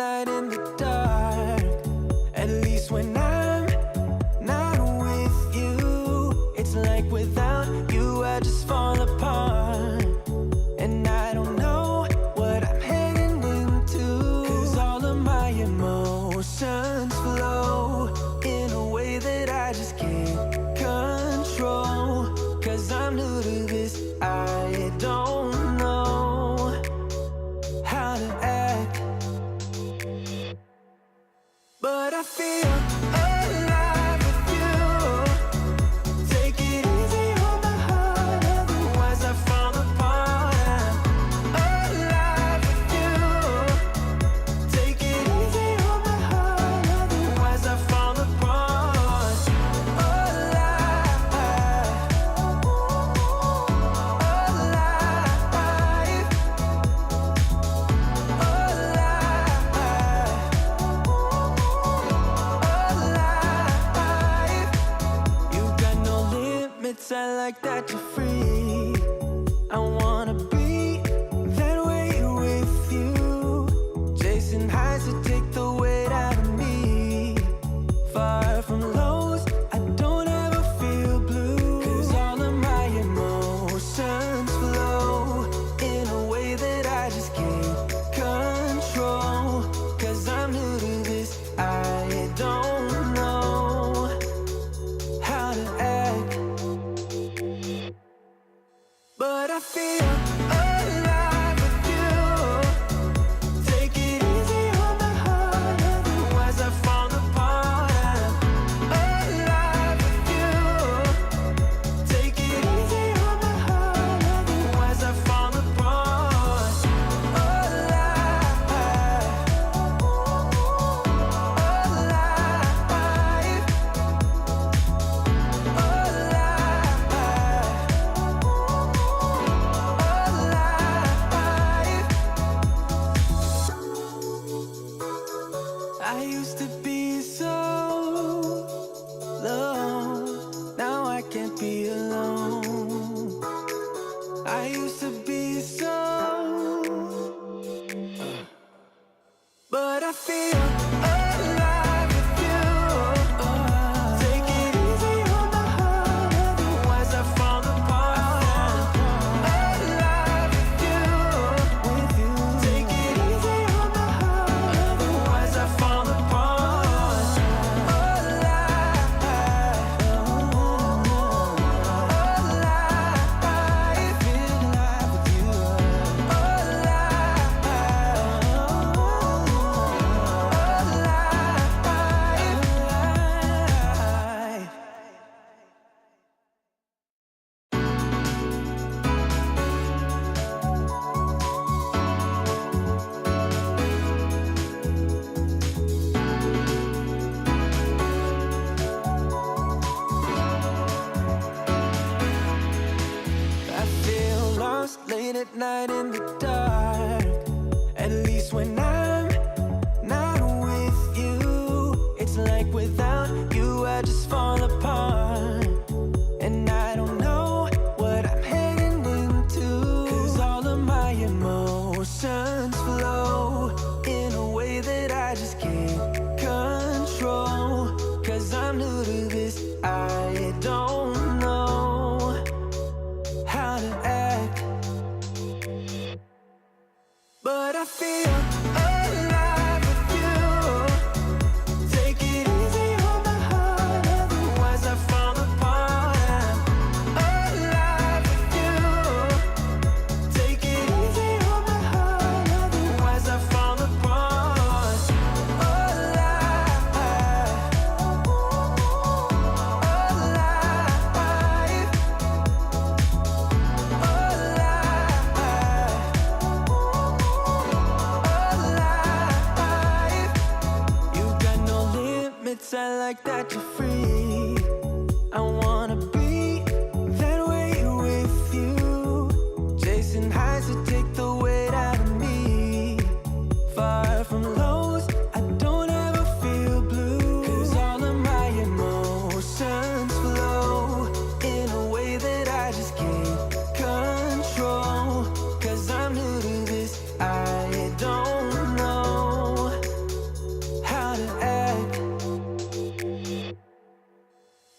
night in the dark. At least when I'm not with you, it's like without you I just fall apart. And I don't know what I'm heading into, 'cause all of my emotions flow in a way that I just can't control. 'Cause I'm new to this, I don't know how to act, but I feel alive with you. Take it easy on my heart, otherwise I fall apart. I'm alive with you. Take it easy on my heart, otherwise I fall apart. Alive, alive, alive. You got no limits, I like that you're free. I wanna be that way with you. Chasing highs to take the weight out of me. Far from lows, I don't ever feel blue. 'Cause all of my emotions flow in a way that I just can't control. 'Cause I'm new to this, I don't know how to act, but I feel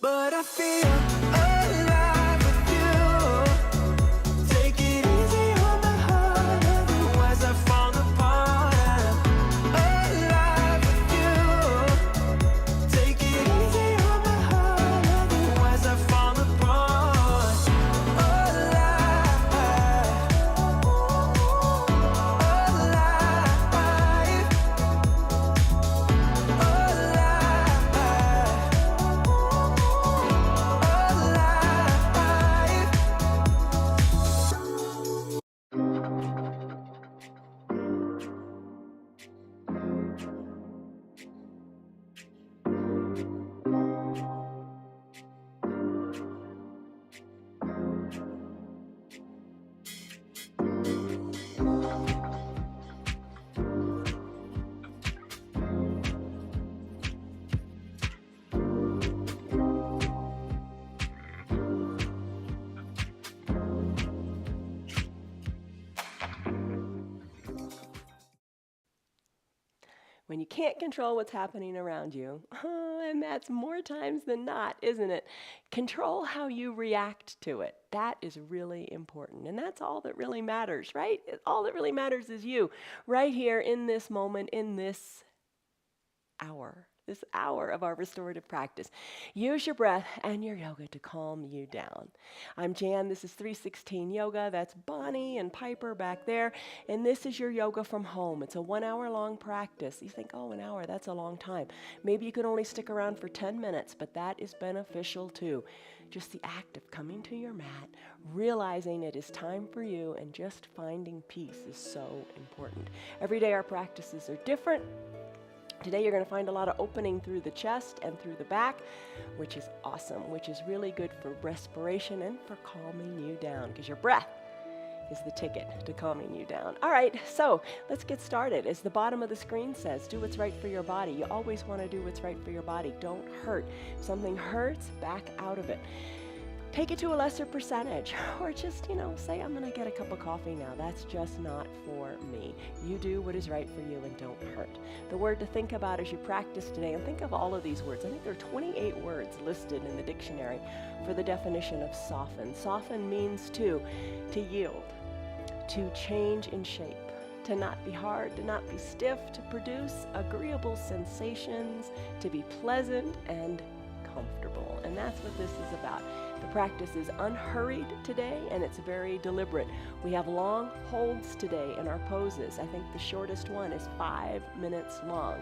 but I feel alive with you. Take it easy on my heart, otherwise I fall apart. I'm alive with you. Take it easy on my heart, otherwise I fall apart. Alive, when you can't control what's happening around you, and that's more times than not, isn't it? Control how you react to it. That is really important. And that's all that really matters, right? All that really matters is you, right here in this moment, in this hour of our restorative practice. Use your breath and your yoga to calm you down. I'm Jan, this is 316 Yoga, that's Bonnie and Piper back there, and this is your yoga from home. It's a 1 hour long practice. You think, oh, an hour, that's a long time. Maybe you can only stick around for 10 minutes, but that is beneficial too. Just the act of coming to your mat, realizing it is time for you, and just finding peace is so important. Every day our practices are different. Today you're going to find a lot of opening through the chest and through the back, which is awesome, which is really good for respiration and for calming you down, because your breath is the ticket to calming you down. All right, so let's get started. As the bottom of the screen says, do what's right for your body. You always want to do what's right for your body. Don't hurt. If something hurts, back out of it. Take it to a lesser percentage, or just, say, I'm going to get a cup of coffee now. That's just not for me. You do what is right for you and don't hurt. The word to think about as you practice today, and think of all of these words. I think there are 28 words listed in the dictionary for the definition of soften. Soften means to yield, to change in shape, to not be hard, to not be stiff, to produce agreeable sensations, to be pleasant and comfortable. And that's what this is about. The practice is unhurried today, and it's very deliberate. We have long holds today in our poses. I think the shortest one is 5 minutes long.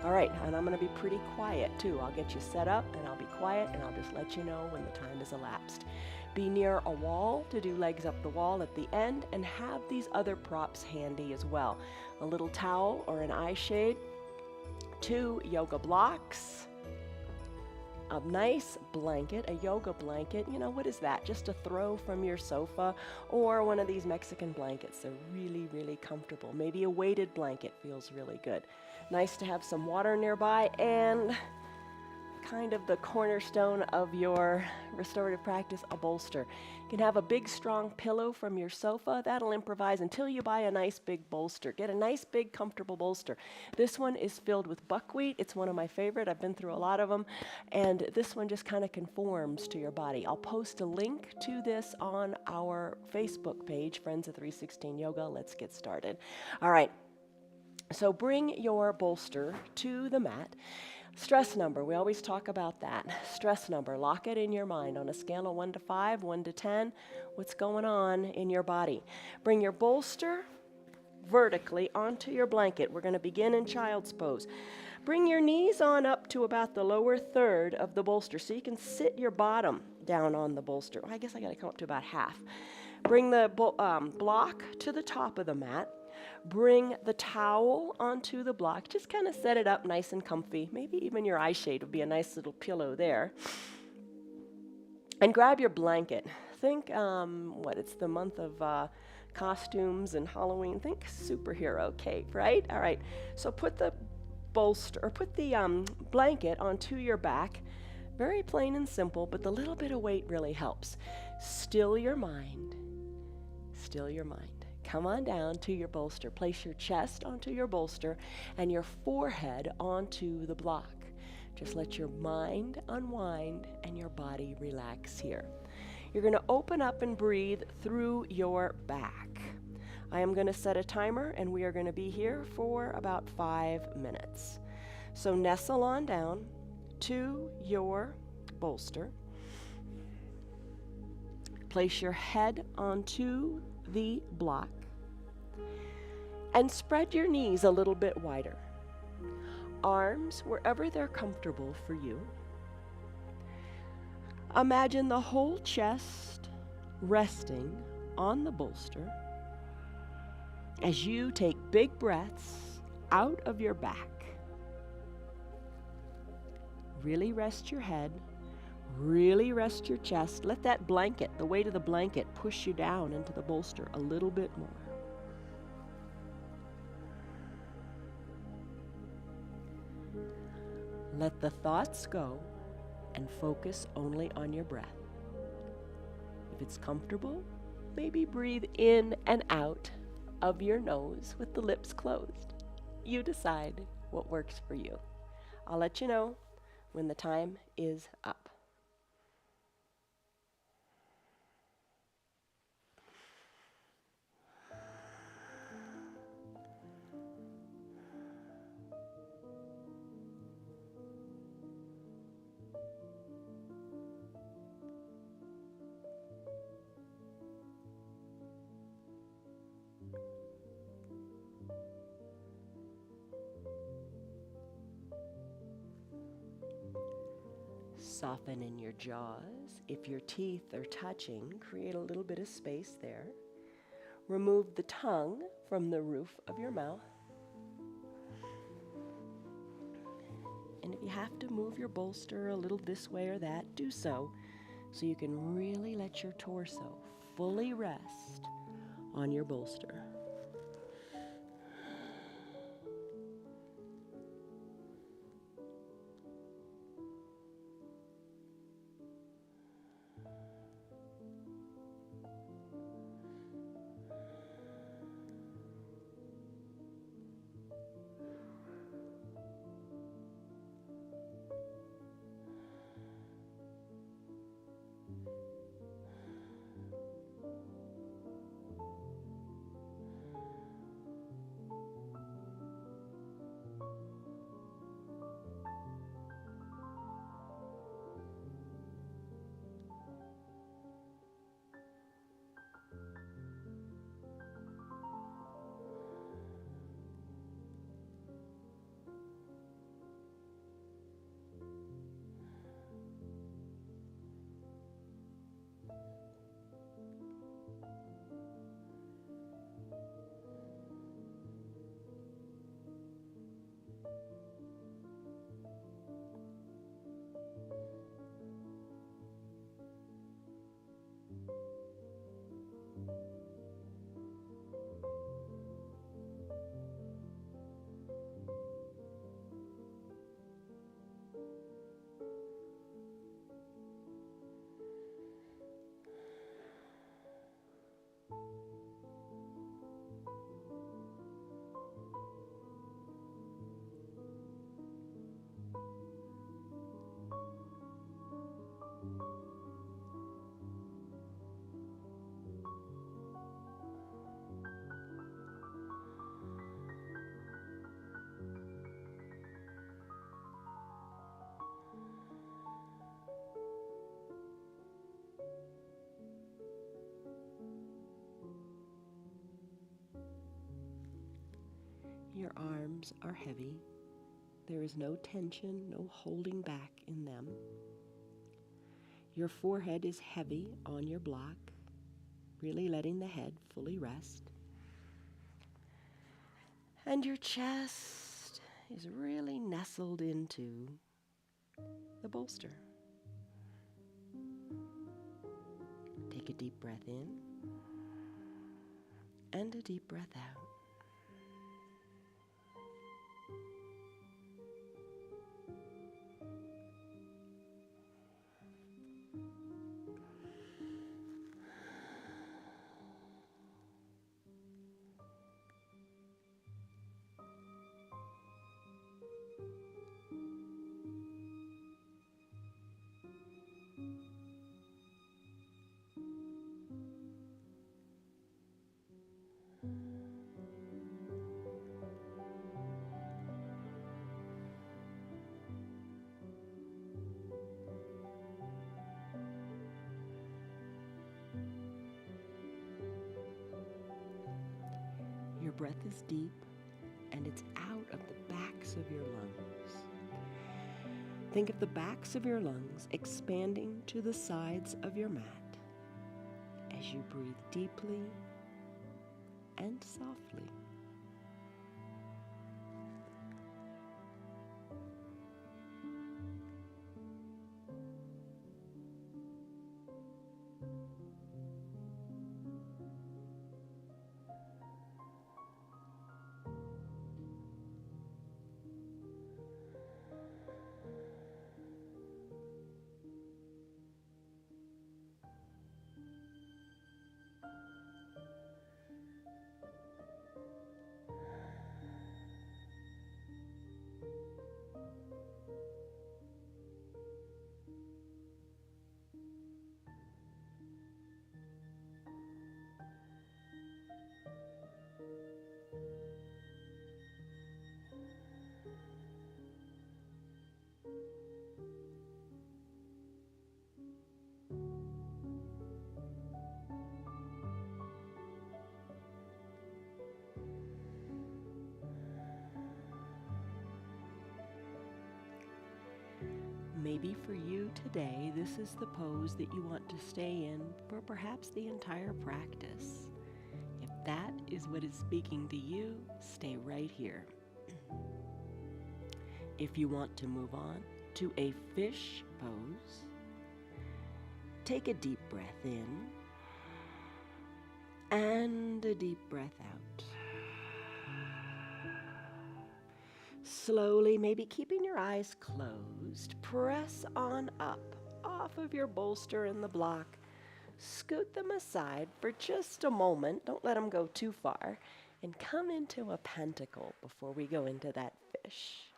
All right, and I'm going to be pretty quiet too. I'll get you set up, and I'll be quiet, and I'll just let you know when the time has elapsed. Be near a wall to do legs up the wall at the end, and have these other props handy as well. A little towel or an eye shade, 2 yoga blocks, a nice blanket, a yoga blanket. What is that? Just a throw from your sofa, or one of these Mexican blankets. They're really, really comfortable. Maybe a weighted blanket feels really good. Nice to have some water nearby, and kind of the cornerstone of your restorative practice, a bolster. You can have a big, strong pillow from your sofa. That'll improvise until you buy a nice big bolster. Get a nice, big, comfortable bolster. This one is filled with buckwheat. It's one of my favorite. I've been through a lot of them. And this one just kind of conforms to your body. I'll post a link to this on our Facebook page, Friends of 316 Yoga. Let's get started. All right. So bring your bolster to the mat. Stress number, we always talk about that. Stress number, lock it in your mind on a scale of 1 to 5, 1 to 10. What's going on in your body? Bring your bolster vertically onto your blanket. We're going to begin in child's pose. Bring your knees on up to about the lower third of the bolster, so you can sit your bottom down on the bolster. I guess I got to come up to about half. Bring the block to the top of the mat. Bring the towel onto the block. Just kind of set it up nice and comfy. Maybe even your eye shade would be a nice little pillow there. And grab your blanket. Think, it's the month of costumes and Halloween. Think superhero cape, right? All right. So put the bolster, or put the blanket onto your back. Very plain and simple, but the little bit of weight really helps. Still your mind. Still your mind. Come on down to your bolster. Place your chest onto your bolster and your forehead onto the block. Just let your mind unwind and your body relax here. You're going to open up and breathe through your back. I am going to set a timer and we are going to be here for about 5 minutes. So nestle on down to your bolster. Place your head onto the block and spread your knees a little bit wider. Arms wherever they're comfortable for you. Imagine the whole chest resting on the bolster as you take big breaths out of your back. Really rest your head, really rest your chest. Let that blanket, the weight of the blanket, push you down into the bolster a little bit more. Let the thoughts go and focus only on your breath. If it's comfortable, maybe breathe in and out of your nose with the lips closed. You decide what works for you. I'll let you know when the time is up. Soften in your jaws. If your teeth are touching, create a little bit of space there. Remove the tongue from the roof of your mouth. And if you have to move your bolster a little this way or that, do so you can really let your torso fully rest on your bolster. Your arms are heavy. There is no tension, no holding back in them. Your forehead is heavy on your block, really letting the head fully rest. And your chest is really nestled into the bolster. Take a deep breath in and a deep breath out. breath is deep and it's out of the backs of your lungs. Think of the backs of your lungs expanding to the sides of your mat as you breathe deeply and softly. Maybe for you today, this is the pose that you want to stay in for perhaps the entire practice. If that is what is speaking to you, stay right here. If you want to move on to a fish pose, take a deep breath in and a deep breath out. Slowly, maybe keeping your eyes closed, press on up off of your bolster in the block. Scoot them aside for just a moment. Don't let them go too far. And come into a pentacle before we go into that fish.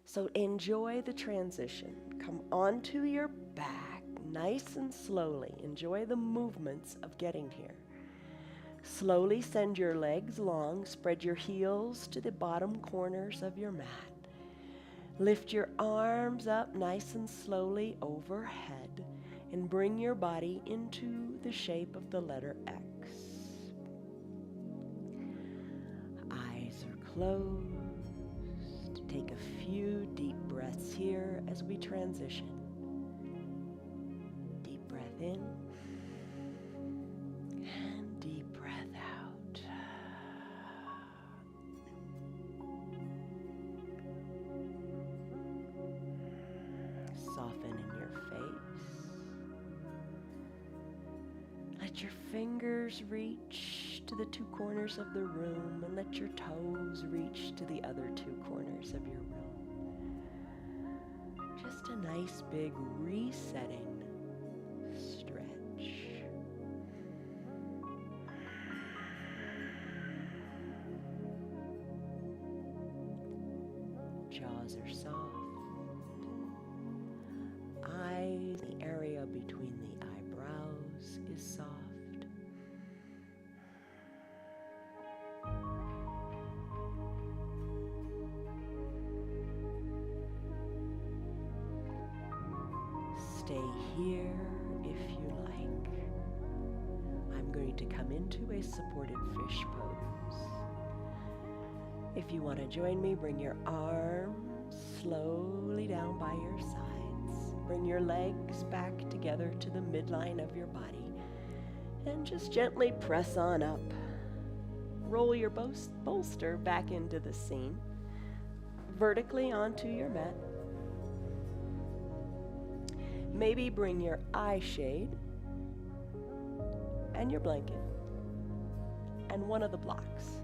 So enjoy the transition. Come onto your back nice and slowly. Enjoy the movements of getting here. Slowly send your legs long, spread your heels to the bottom corners of your mat. Lift your arms up nice and slowly overhead and bring your body into the shape of the letter X. Eyes are closed. Take a few deep breaths here as we transition. Deep breath in. Soften in your face. Let your fingers reach to the two corners of the room and let your toes reach to the other two corners of your room. Just a nice big resetting stretch. Jaws are soft. The area between the eyebrows is soft. Stay here if you like. I'm going to come into a supported fish pose. If you want to join me, bring your arms slowly down by your sides. Bring your legs back together to the midline of your body and just gently press on up. Roll your bolster back into the seam, vertically onto your mat. Maybe bring your eye shade and your blanket and one of the blocks.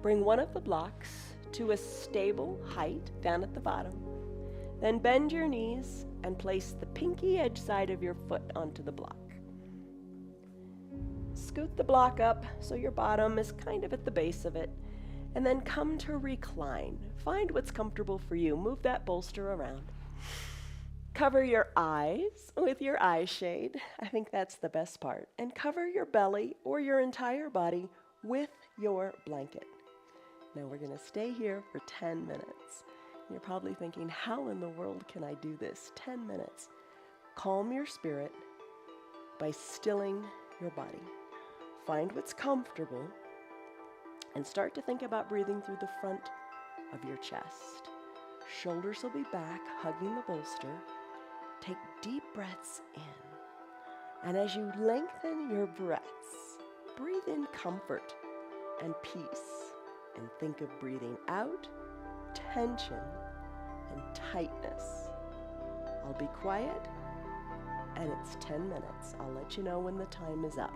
Bring one of the blocks to a stable height down at the bottom. Then bend your knees and place the pinky edge side of your foot onto the block. Scoot the block up so your bottom is kind of at the base of it, and then come to recline. Find what's comfortable for you. Move that bolster around. Cover your eyes with your eye shade. I think that's the best part. And cover your belly or your entire body with your blanket. Now we're going to stay here for 10 minutes. You're probably thinking, how in the world can I do this? 10 minutes. Calm your spirit by stilling your body. Find what's comfortable And start to think about breathing through the front of your chest. Shoulders will be back, hugging the bolster. Take deep breaths in. And as you lengthen your breaths, breathe in comfort and peace. And think of breathing out tension and tightness. I'll be quiet, and it's 10 minutes. I'll let you know when the time is up.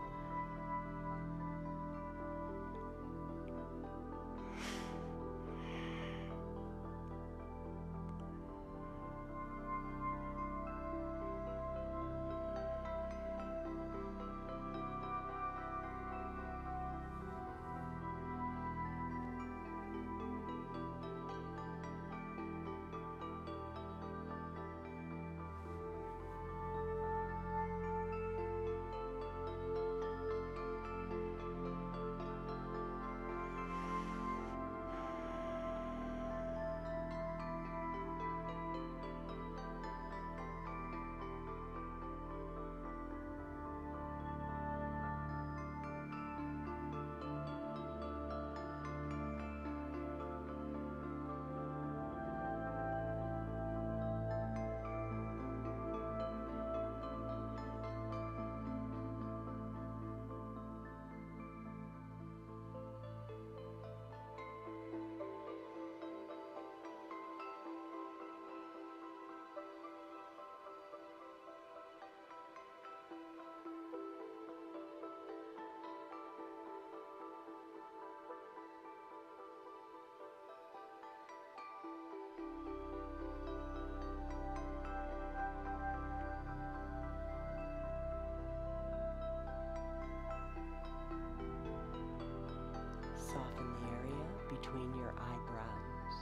Soften the area between your eyebrows.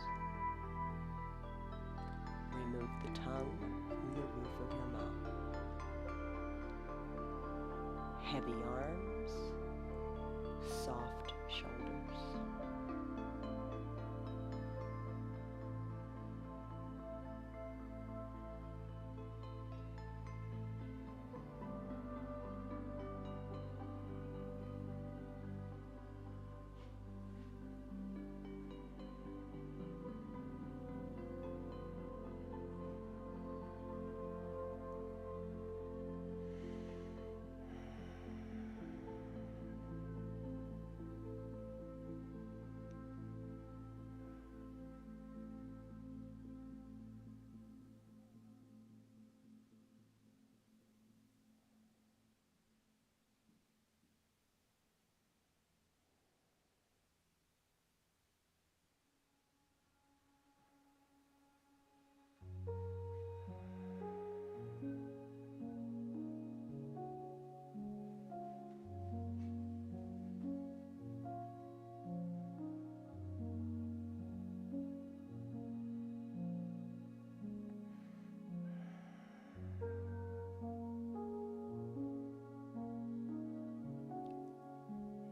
Remove the tongue from the roof of your mouth. Heavy arms, soft shoulders.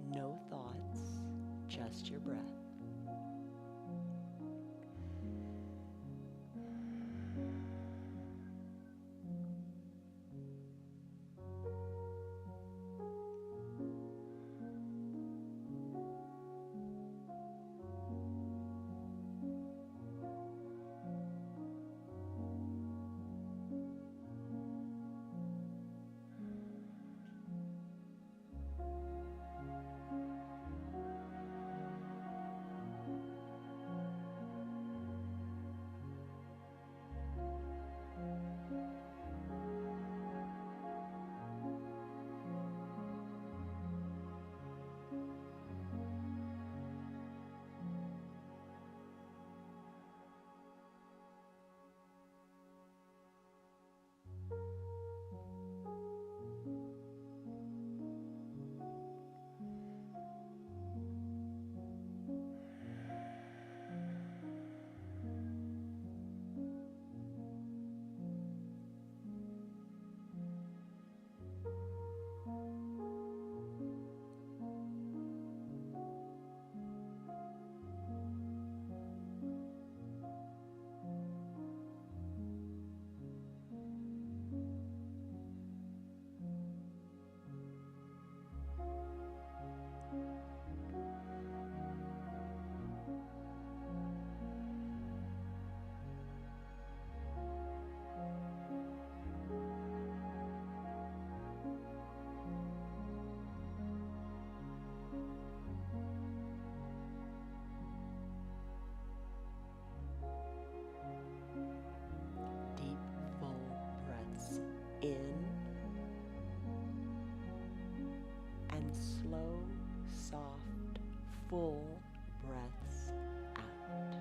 No thoughts, just your breath. full breaths out.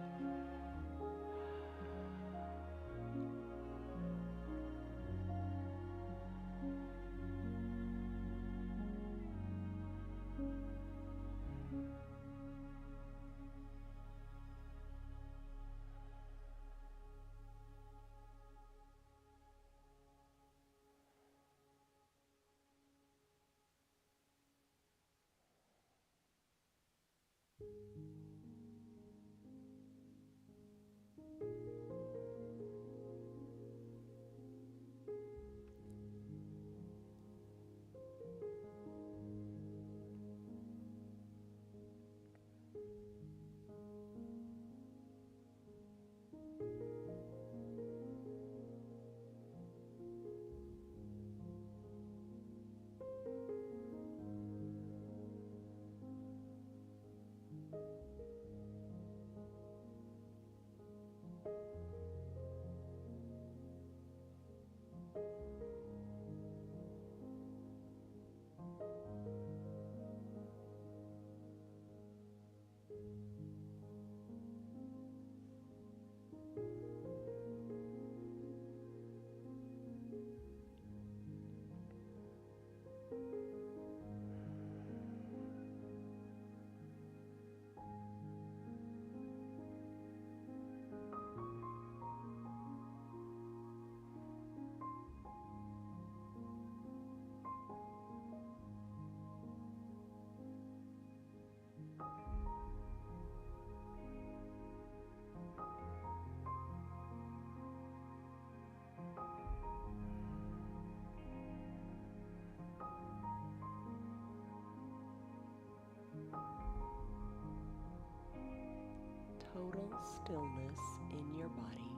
Total stillness in your body,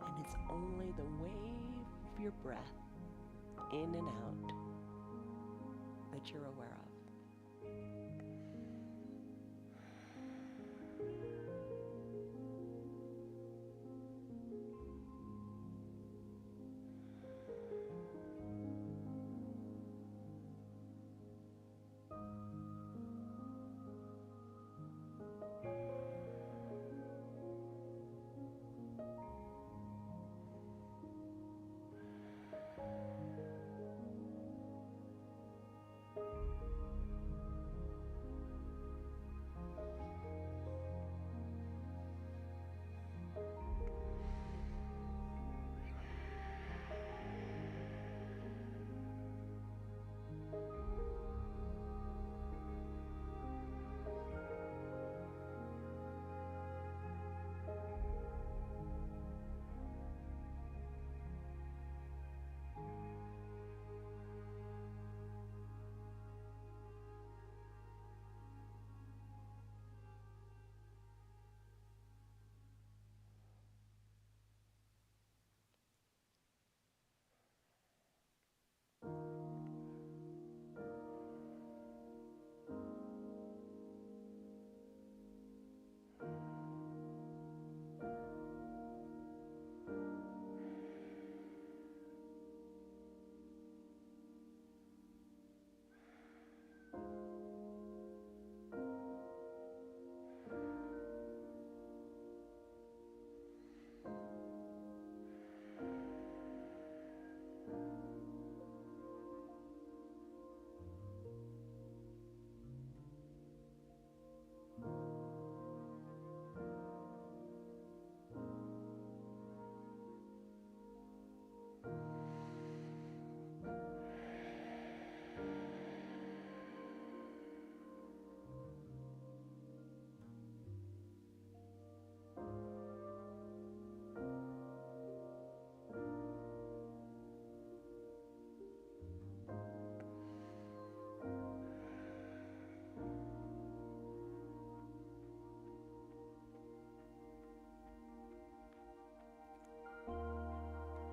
and it's only the wave of your breath in and out that you're aware of.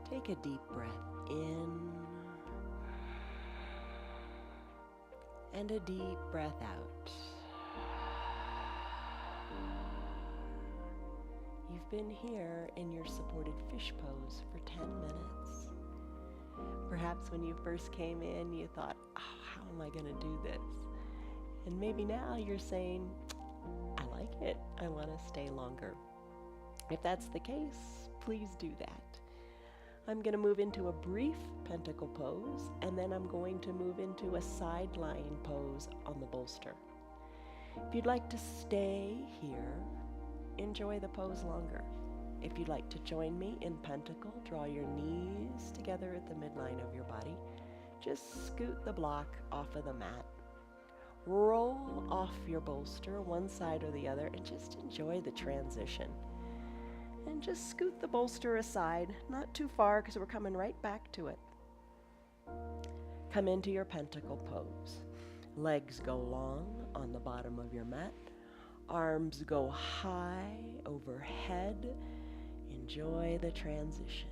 Take a deep breath in and a deep breath out. You've been here in your supported fish pose for 10 minutes. Perhaps when you first came in, you thought, oh, how am I going to do this? And maybe now you're saying, I like it. I want to stay longer. If that's the case, please do that. I'm going to move into a brief pentacle pose, and then I'm going to move into a side lying pose on the bolster. If you'd like to stay here, enjoy the pose longer. If you'd like to join me in pentacle, draw your knees together at the midline of your body. Just scoot the block off of the mat. Roll off your bolster, one side or the other, and just enjoy the transition. And just scoot the bolster aside, not too far because we're coming right back to it. Come into your pentacle pose. Legs go long on the bottom of your mat. Arms go high overhead. Enjoy the transition.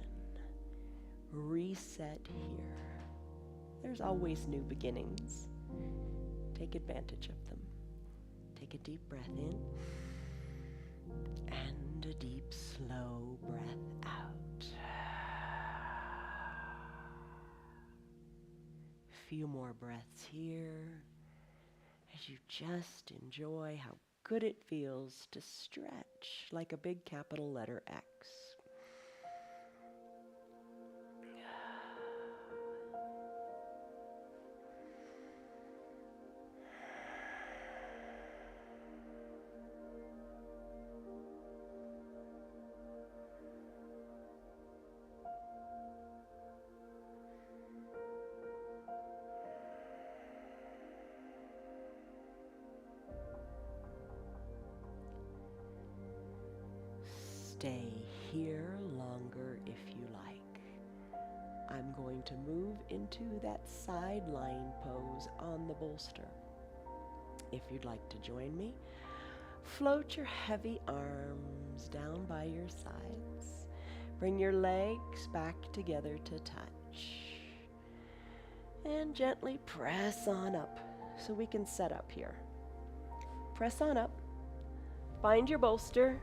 Reset here. There's always new beginnings. Take advantage of them. Take a deep breath in and a deep, slow breath out. A few more breaths here as you just enjoy how good it feels to stretch like a big capital letter X. Stay here longer if you like. I'm going to move into that side lying pose on the bolster. If you'd like to join me, float your heavy arms down by your sides. Bring your legs back together to touch. And gently press on up so we can set up here. Press on up. Find your bolster.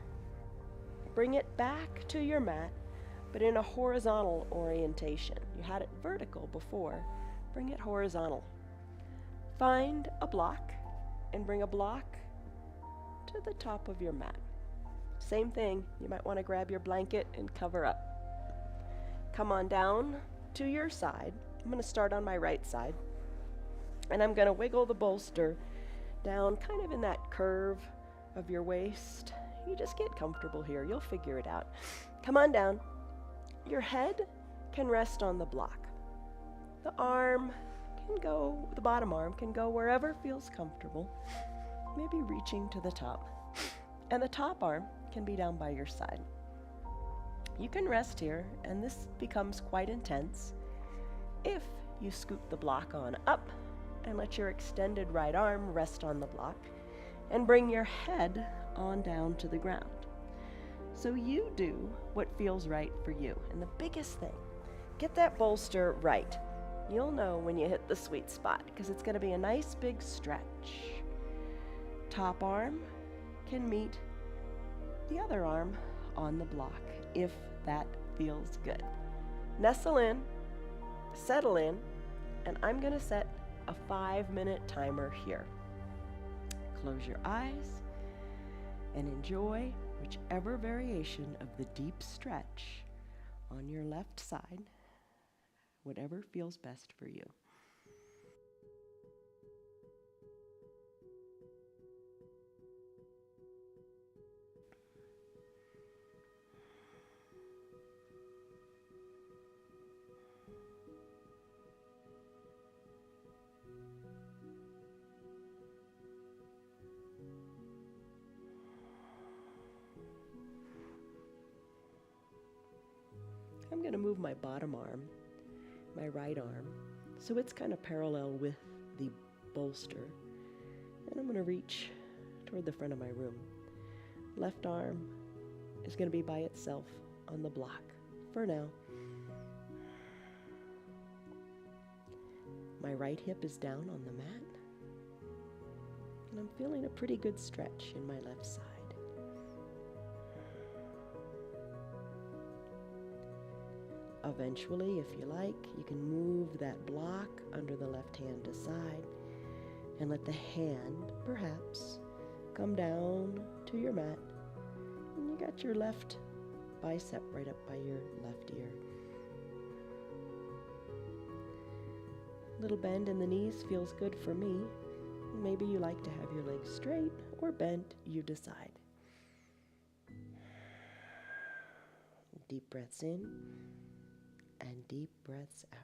Bring it back to your mat, but in a horizontal orientation. You had it vertical before. Bring it horizontal. Find a block and bring a block to the top of your mat. Same thing, you might want to grab your blanket and cover up. Come on down to your side. I'm going to start on my right side, and I'm going to wiggle the bolster down kind of in that curve of your waist. You just get comfortable here. You'll figure it out. Come on down. Your head can rest on the block. The arm can go, the bottom arm can go wherever feels comfortable, maybe reaching to the top. And the top arm can be down by your side. You can rest here, and this becomes quite intense if you scoop the block on up and let your extended right arm rest on the block and bring your head on down to the ground. So you do what feels right for you. And the biggest thing, get that bolster right. You'll know when you hit the sweet spot because it's going to be a nice big stretch. Top arm can meet the other arm on the block if that feels good. Nestle in, settle in, and I'm going to set a 5-minute timer here. Close your eyes and enjoy whichever variation of the deep stretch on your left side, whatever feels best for you. I'm going to move my bottom arm, my right arm, so it's kind of parallel with the bolster. And I'm going to reach toward the front of my room. Left arm is going to be by itself on the block for now. My right hip is down on the mat. And I'm feeling a pretty good stretch in my left side. Eventually, if you like, you can move that block under the left hand aside. And let the hand, perhaps, come down to your mat. And you got your left bicep right up by your left ear. Little bend in the knees feels good for me. Maybe you like to have your legs straight or bent, you decide. Deep breaths in and deep breaths out.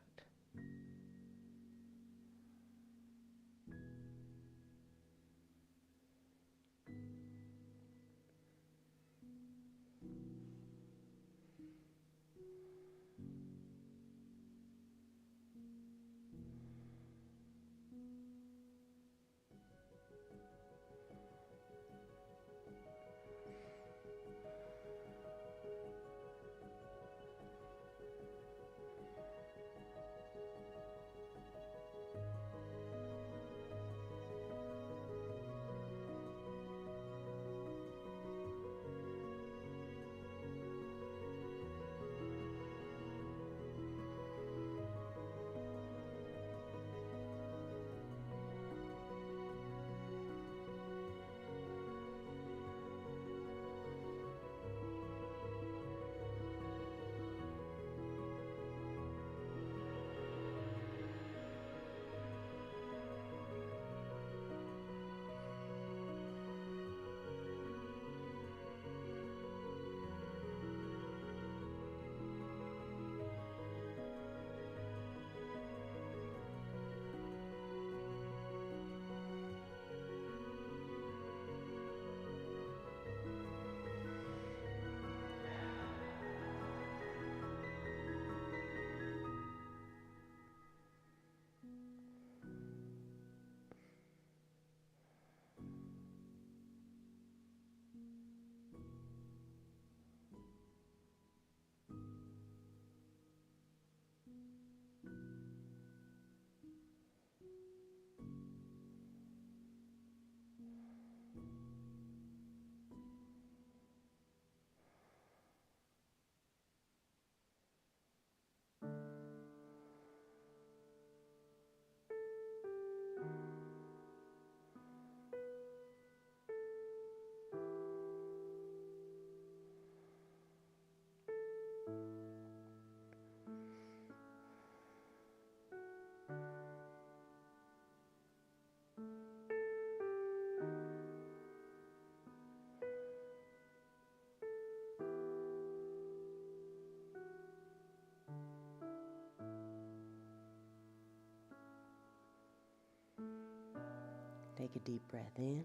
Take a deep breath in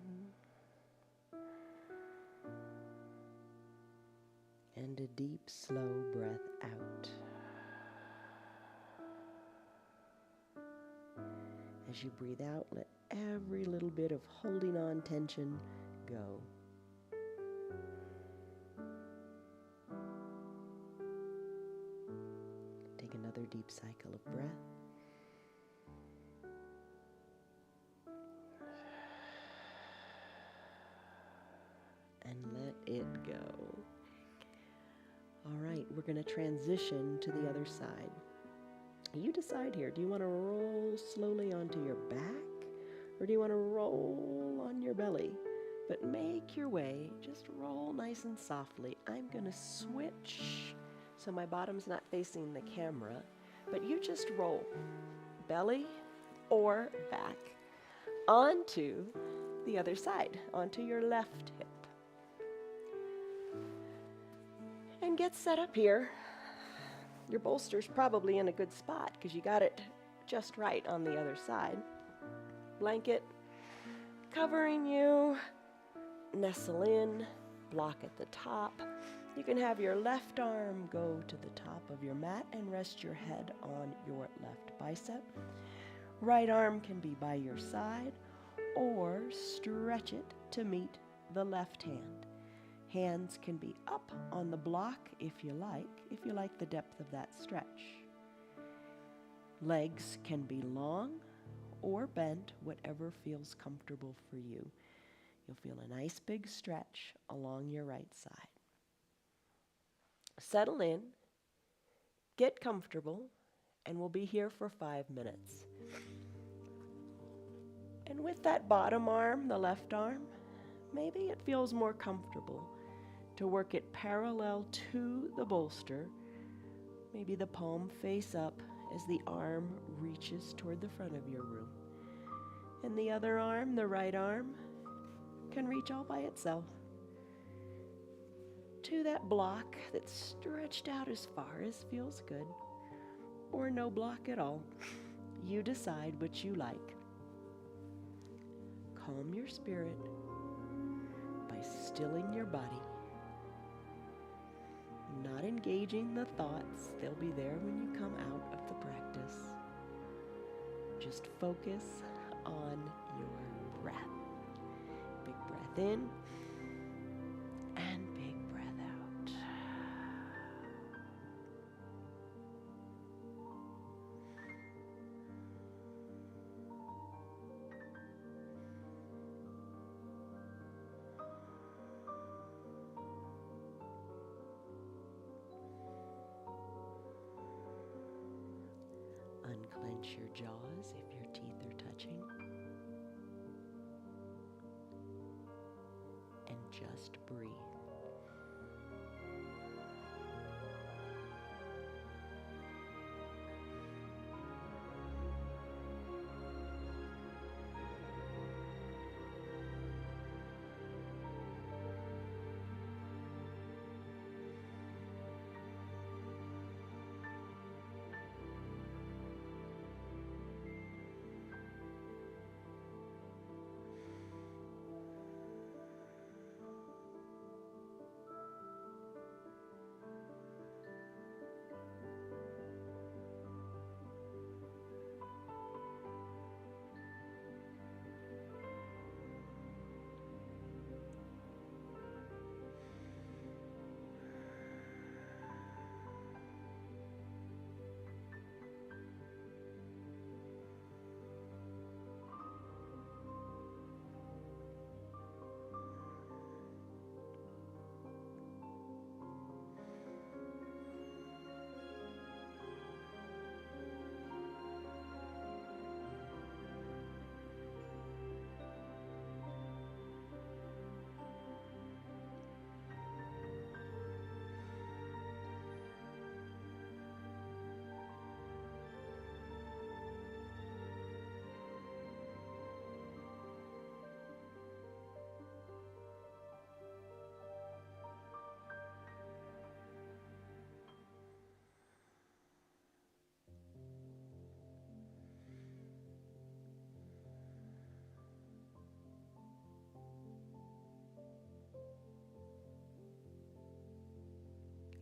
and a deep, slow breath out. As you breathe out, let every little bit of holding on tension go. Take another deep cycle of breath. And let it go. All right, we're going to transition to the other side. You decide here, do you want to roll slowly onto your back, or do you want to roll on your belly? But make your way, just roll nice and softly. I'm going to switch so my bottom's not facing the camera, but you just roll belly or back onto the other side, onto your left hip. And get set up here. Your bolster's probably in a good spot because you got it just right on the other side. Blanket covering you. Nestle in, block at the top. You can have your left arm go to the top of your mat and rest your head on your left bicep. Right arm can be by your side or stretch it to meet the left hand. Hands can be up on the block if you like the depth of that stretch. Legs can be long or bent, whatever feels comfortable for you. You'll feel a nice big stretch along your right side. Settle in, get comfortable, and we'll be here for 5 minutes. And with that bottom arm, the left arm, maybe it feels more comfortable to work it parallel to the bolster. Maybe the palm face up as the arm reaches toward the front of your room. And the other arm, the right arm, can reach all by itself to that block that's stretched out as far as feels good, or no block at all. You decide what you like. Calm your spirit by stilling your body, not engaging the thoughts. They'll be there when you come out of the practice. Just focus on your breath. Big breath in and big breath out. Unclench your jaws if your teeth are touching. And just breathe.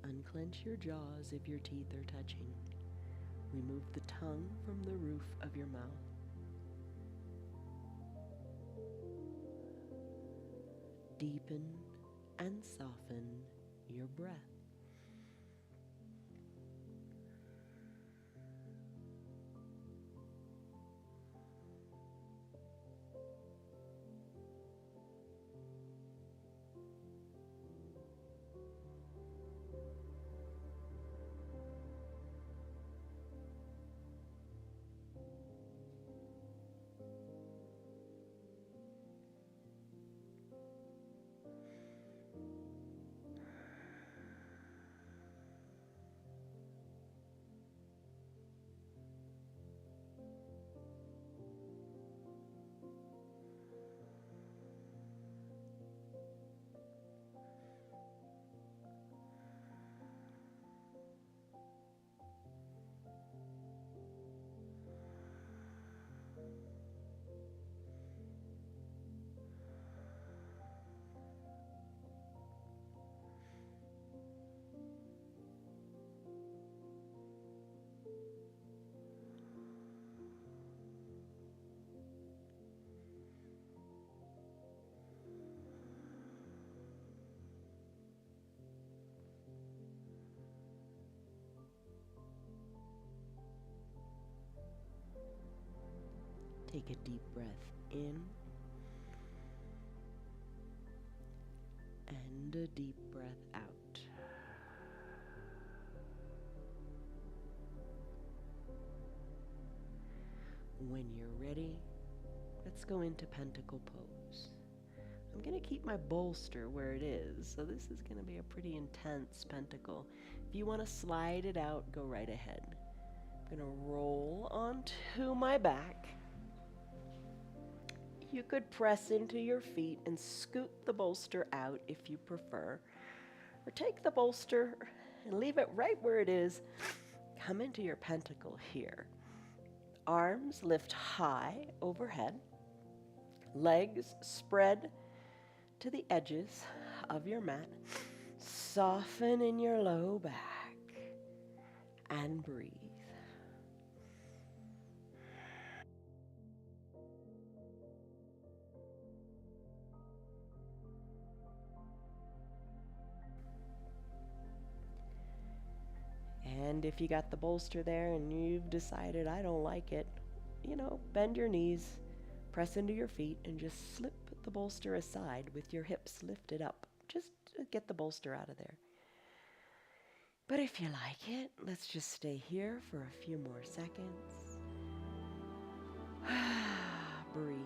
Unclench your jaws if your teeth are touching. Remove the tongue from the roof of your mouth. Deepen and soften your breath. Take a deep breath in and a deep breath out. When you're ready, Let's go into Pentacle pose. I'm going to keep my bolster where it is, so this is going to be a pretty intense pentacle. If you want to slide it out, go right ahead. I'm going to roll onto my back. You could press into your feet and scoot the bolster out if you prefer, or take the bolster and leave it right where it is. Come into your pentacle here. Arms lift high overhead, legs spread to the edges of your mat. Soften in your low back and breathe. And if you got the bolster there and you've decided I don't like it, bend your knees, press into your feet, and just slip the bolster aside with your hips lifted up. Just to get the bolster out of there. But if you like it, let's just stay here for a few more seconds. Breathe.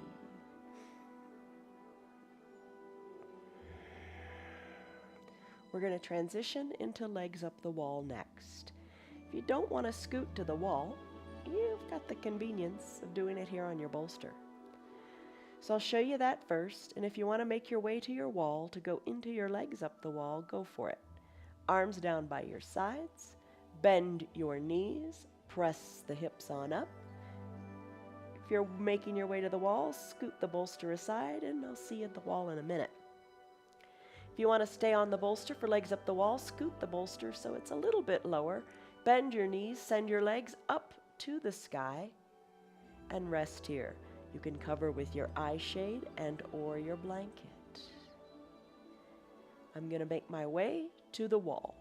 We're going to transition into legs up the wall next. If you don't want to scoot to the wall, you've got the convenience of doing it here on your bolster. So I'll show you that first, and if you want to make your way to your wall to go into your legs up the wall, go for it. Arms down by your sides, bend your knees, press the hips on up. If you're making your way to the wall, scoot the bolster aside, and I'll see you at the wall in a minute. If you want to stay on the bolster for legs up the wall, scoot the bolster so it's a little bit lower. Bend your knees, send your legs up to the sky, and rest here. You can cover with your eye shade and or your blanket. I'm going to make my way to the wall.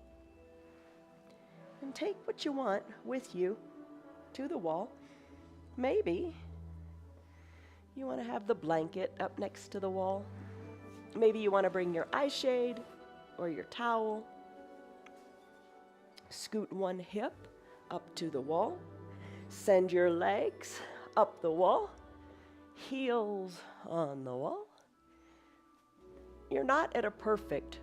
And take what you want with you to the wall. Maybe you want to have the blanket up next to the wall. Maybe you want to bring your eye shade or your towel. Scoot one hip up to the wall. Send your legs up the wall. Heels on the wall. You're not at a perfect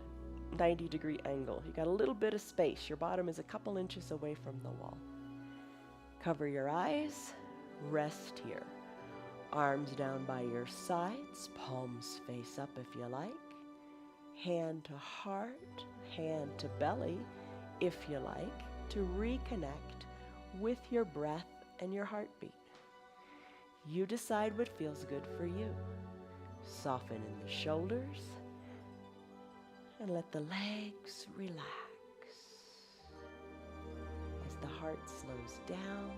90-degree angle. You got a little bit of space. Your bottom is a couple inches away from the wall. Cover your eyes. Rest here. Arms down by your sides. Palms face up if you like. Hand to heart. Hand to belly if you like, to reconnect with your breath and your heartbeat. You decide what feels good for you. Soften in the shoulders and let the legs relax as the heart slows down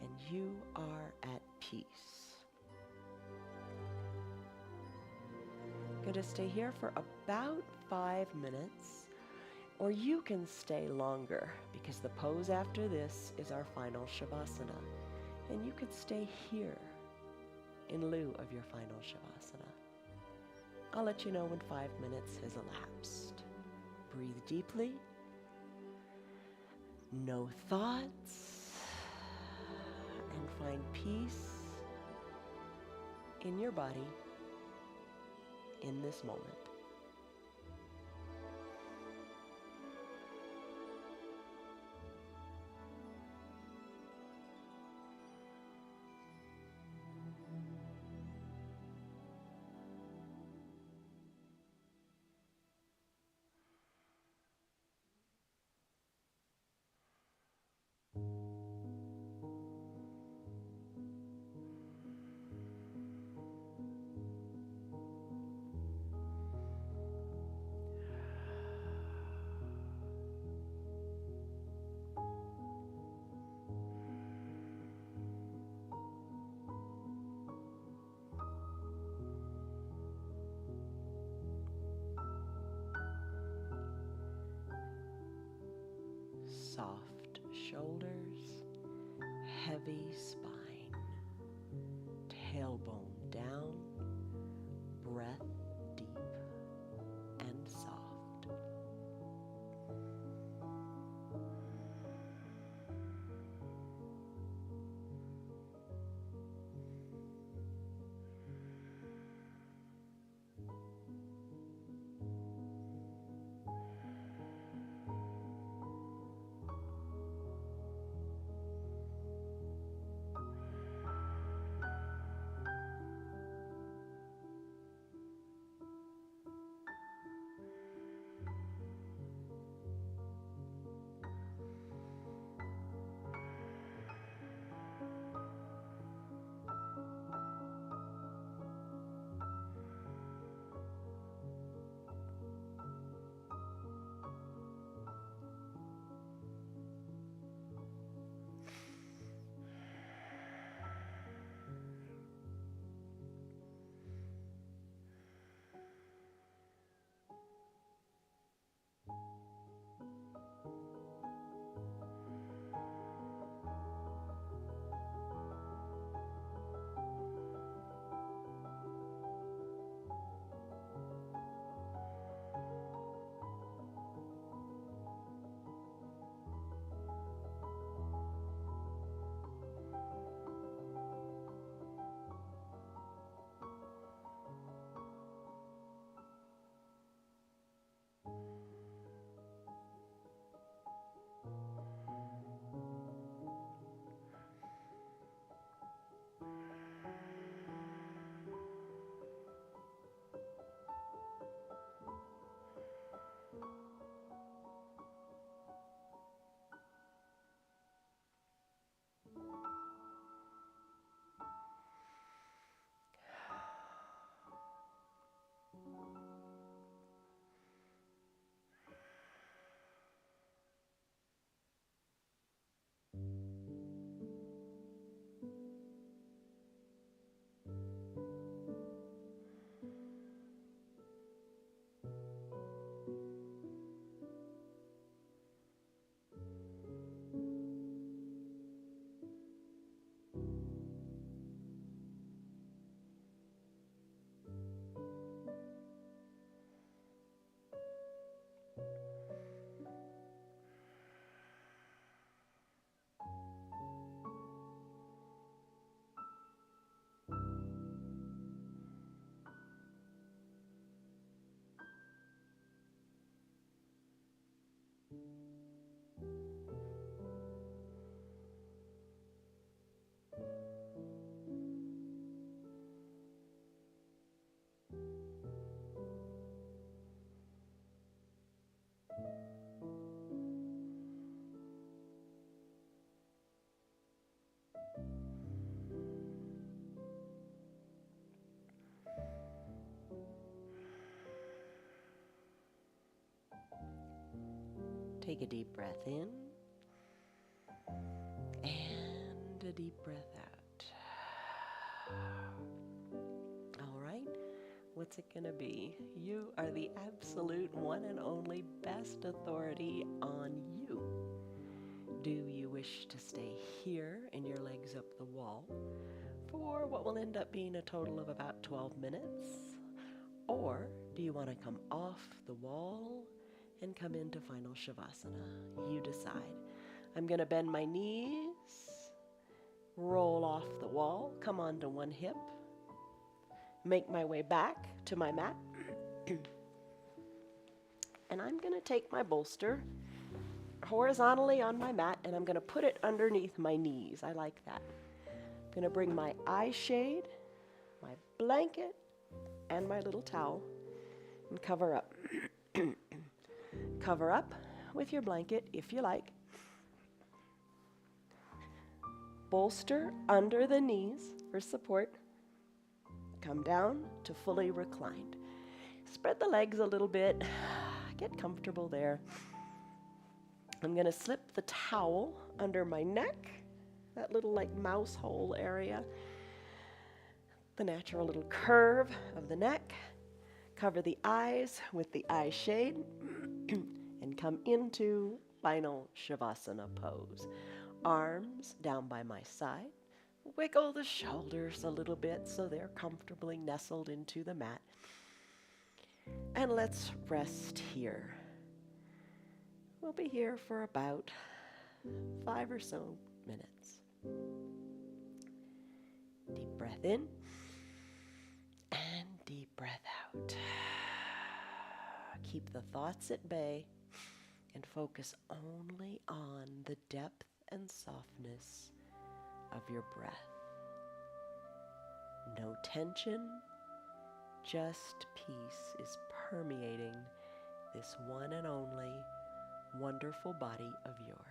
and you are at peace. Going to stay here for about 5 minutes, or you can stay longer because the pose after this is our final shavasana, and you could stay here in lieu of your final shavasana. I'll let you know when 5 minutes has elapsed. Breathe deeply. No thoughts. And find peace in your body in this moment. Soft shoulders, heavy spine, tailbone down, breath deep and soft. Take a deep breath in and a deep breath out. All right, what's it gonna be? You are the absolute one and only best authority on you. Do you wish to stay here and your legs up the wall for what will end up being a total of about 12 minutes? Or do you want to come off the wall and come into final shavasana? You decide. I'm going to bend my knees, roll off the wall, come onto one hip, make my way back to my mat, and I'm going to take my bolster horizontally on my mat, and I'm going to put it underneath my knees. I like that. I'm going to bring my eye shade, my blanket, and my little towel, and cover up. Cover up with your blanket if you like. Bolster under the knees for support. Come down to fully reclined. Spread the legs a little bit. Get comfortable there. I'm going to slip the towel under my neck, that little like mouse hole area, the natural little curve of the neck. Cover the eyes with the eye shade and come into final shavasana pose. Arms down by my side. Wiggle the shoulders a little bit so they're comfortably nestled into the mat. And let's rest here. We'll be here for about 5 or so minutes. Deep breath in and deep breath out. Keep the thoughts at bay and focus only on the depth and softness of your breath. No tension, just peace is permeating this one and only wonderful body of yours.